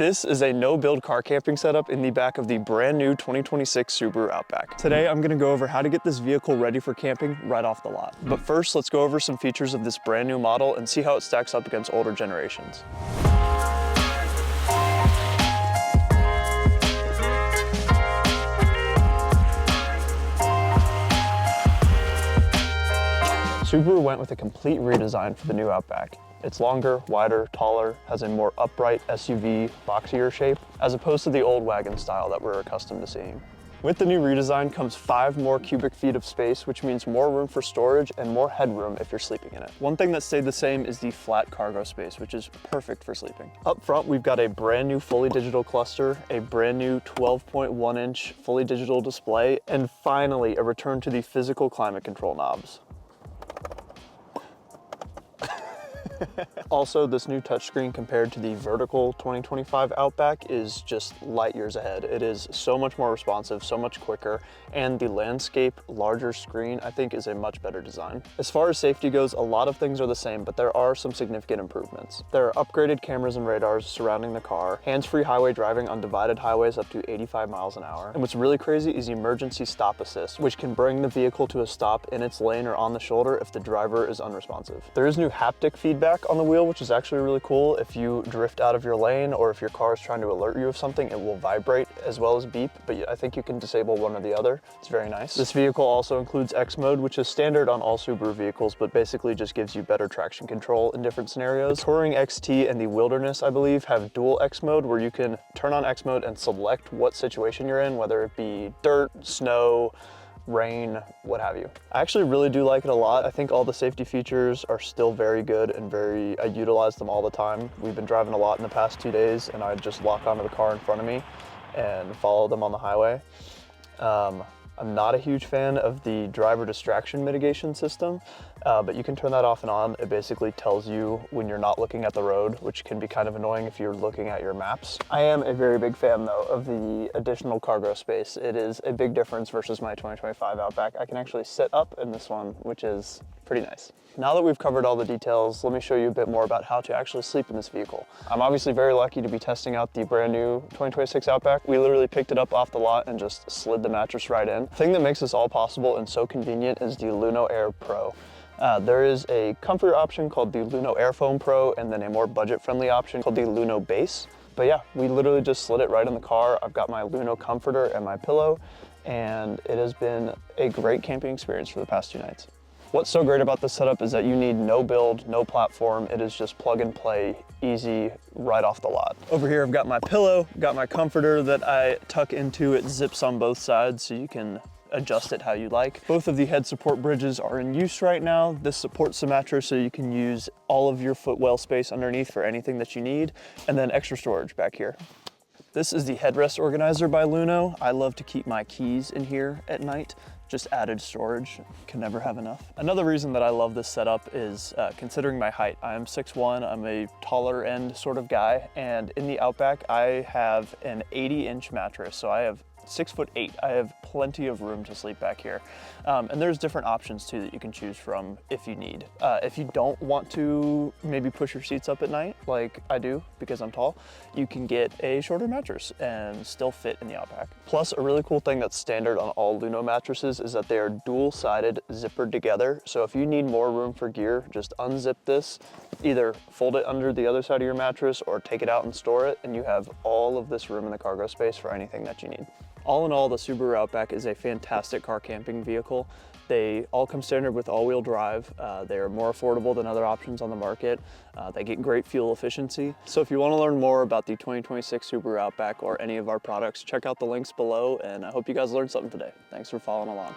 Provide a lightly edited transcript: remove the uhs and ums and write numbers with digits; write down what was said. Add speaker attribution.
Speaker 1: This is a no-build car camping setup in the back of the brand new 2026 Subaru Outback. Today, I'm gonna go over how to get this vehicle ready for camping right off the lot. But first, let's go over some features of this brand new model and see how it stacks up against older generations. Subaru went with a complete redesign for the new Outback. It's longer, wider, taller, has a more upright SUV, boxier shape, as opposed to the old wagon style that we're accustomed to seeing. With the new redesign comes 5 more cubic feet of space, which means more room for storage and more headroom if you're sleeping in it. One thing that stayed the same is the flat cargo space, which is perfect for sleeping. Up front, we've got a brand new fully digital cluster, a brand new 12.1-inch fully digital display, and finally, a return to the physical climate control knobs. Also, this new touchscreen compared to the vertical 2025 Outback is just light years ahead. It is so much more responsive, so much quicker, and the landscape larger screen I think is a much better design. As far as safety goes, a lot of things are the same, but there are some significant improvements. There are upgraded cameras and radars surrounding the car, hands-free highway driving on divided highways up to 85 miles an hour. And what's really crazy is emergency stop assist, which can bring the vehicle to a stop in its lane or on the shoulder if the driver is unresponsive. There is new haptic feedback on the wheel, which is actually really cool. If you drift out of your lane or if your car is trying to alert you of something, it will vibrate as well as beep, but I think you can disable one or the other. It's very nice. This vehicle also includes X mode, which is standard on all Subaru vehicles, but basically just gives you better traction control in different scenarios. The Touring XT and the Wilderness, I believe, have dual X mode where you can turn on X mode and select what situation you're in, whether it be dirt, snow, rain, what have you. I actually really do like it a lot. I think all the safety features are still very good and I utilize them all the time. We've been driving a lot in the past 2 days and I just lock onto the car in front of me and follow them on the highway. I'm not a huge fan of the driver distraction mitigation system, but you can turn that off and on. It basically tells you when you're not looking at the road, which can be kind of annoying if you're looking at your maps. I am a very big fan though of the additional cargo space. It is a big difference versus my 2025 Outback. I can actually sit up in this one, which is pretty nice. Now that we've covered all the details, let me show you a bit more about how to actually sleep in this vehicle. I'm obviously very lucky to be testing out the brand new 2026 Outback. We literally picked it up off the lot and just slid the mattress right in. The thing that makes this all possible and so convenient is the Luno AIR Pro. There is a comfort option called the Luno Air Foam Pro and then a more budget-friendly option called the Luno Base. But yeah, we literally just slid it right in the car. I've got my Luno comforter and my pillow, and it has been a great camping experience for the past 2 nights. What's so great about this setup is that you need no build, no platform. It is just plug and play, easy, right off the lot. Over here, I've got my pillow, got my comforter that I tuck into. It zips on both sides so you can adjust it how you like. Both of the head support bridges are in use right now. This supports the mattress so you can use all of your footwell space underneath for anything that you need, and then extra storage back here. This is the headrest organizer by Luno. I love to keep my keys in here at night. Just added storage, can never have enough. Another reason that I love this setup is considering my height. I am 6'1", I'm a taller end sort of guy, and in the Outback, I have an 80-inch mattress, so I have 6'8". I have plenty of room to sleep back here. And there's different options too that you can choose from if you need. If you don't want to maybe push your seats up at night, like I do because I'm tall, you can get a shorter mattress and still fit in the Outback. Plus, a really cool thing that's standard on all Luno mattresses is that they are dual-sided, zippered together. So if you need more room for gear, just unzip this, either fold it under the other side of your mattress or take it out and store it, and you have all of this room in the cargo space for anything that you need. All in all, the Subaru Outback is a fantastic car camping vehicle. They all come standard with all-wheel drive. They are more affordable than other options on the market. They get great fuel efficiency. So if you want to learn more about the 2026 Subaru Outback or any of our products, check out the links below, and I hope you guys learned something today. Thanks for following along.